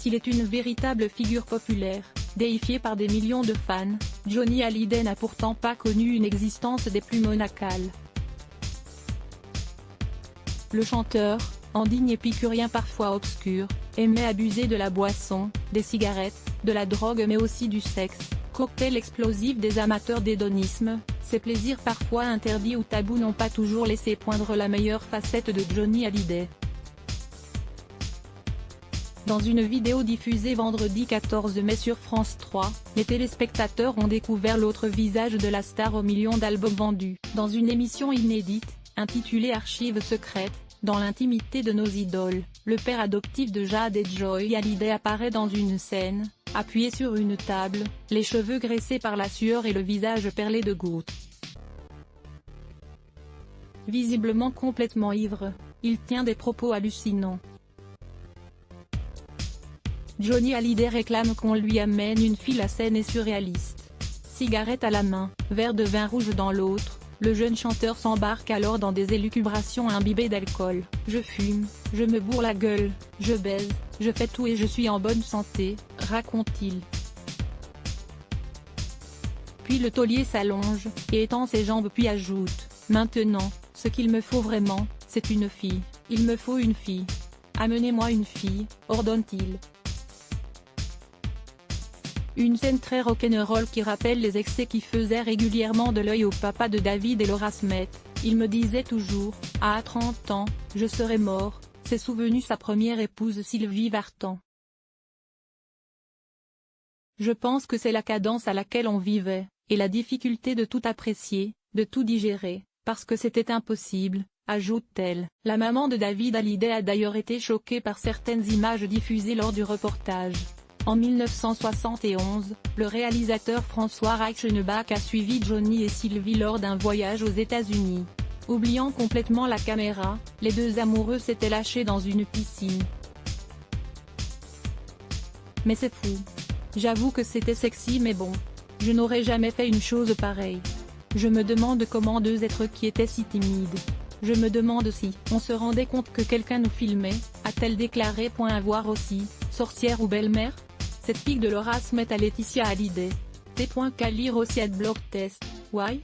S'il est une véritable figure populaire, déifié par des millions de fans, Johnny Hallyday n'a pourtant pas connu une existence des plus monacales. Le chanteur, en digne épicurien parfois obscur, aimait abuser de la boisson, des cigarettes, de la drogue mais aussi du sexe, cocktail explosif des amateurs d'hédonisme. Ces plaisirs parfois interdits ou tabous n'ont pas toujours laissé poindre la meilleure facette de Johnny Hallyday. Dans une vidéo diffusée vendredi 14 mai sur France 3, les téléspectateurs ont découvert l'autre visage de la star aux millions d'albums vendus. Dans une émission inédite, intitulée Archives secrètes, dans l'intimité de nos idoles, le père adoptif de Jade et Joy Hallyday apparaît dans une scène, appuyé sur une table, les cheveux graissés par la sueur et le visage perlé de gouttes. Visiblement complètement ivre, il tient des propos hallucinants. Johnny Hallyday réclame qu'on lui amène une fille saine et surréaliste. Cigarette à la main, verre de vin rouge dans l'autre, le jeune chanteur s'embarque alors dans des élucubrations imbibées d'alcool. Je fume, je me bourre la gueule, je baise, je fais tout et je suis en bonne santé, raconte-t-il. Puis le taulier s'allonge, et étend ses jambes puis ajoute, maintenant, ce qu'il me faut vraiment, c'est une fille, il me faut une fille. Amenez-moi une fille, ordonne-t-il. Une scène très rock'n'roll qui rappelle les excès qui faisaient régulièrement de l'œil au papa de David et Laura Smith. Il me disait toujours, à 30 ans, je serai mort, s'est souvenu sa première épouse Sylvie Vartan. Je pense que c'est la cadence à laquelle on vivait, et la difficulté de tout apprécier, de tout digérer, parce que c'était impossible, ajoute-t-elle. La maman de David Hallyday a d'ailleurs été choquée par certaines images diffusées lors du reportage. En 1971, le réalisateur François Reichenbach a suivi Johnny et Sylvie lors d'un voyage aux États-Unis. Oubliant complètement la caméra, les deux amoureux s'étaient lâchés dans une piscine. Mais c'est fou. J'avoue que c'était sexy mais bon. Je n'aurais jamais fait une chose pareille. Je me demande comment deux êtres qui étaient si timides. Je me demande si on se rendait compte que quelqu'un nous filmait, a-t-elle déclaré. À voir aussi, sorcière ou belle-mère? Cette pique de Laura Smith à Laetitia Hallyday. T.qu'à lire aussi à Blog Test. Why?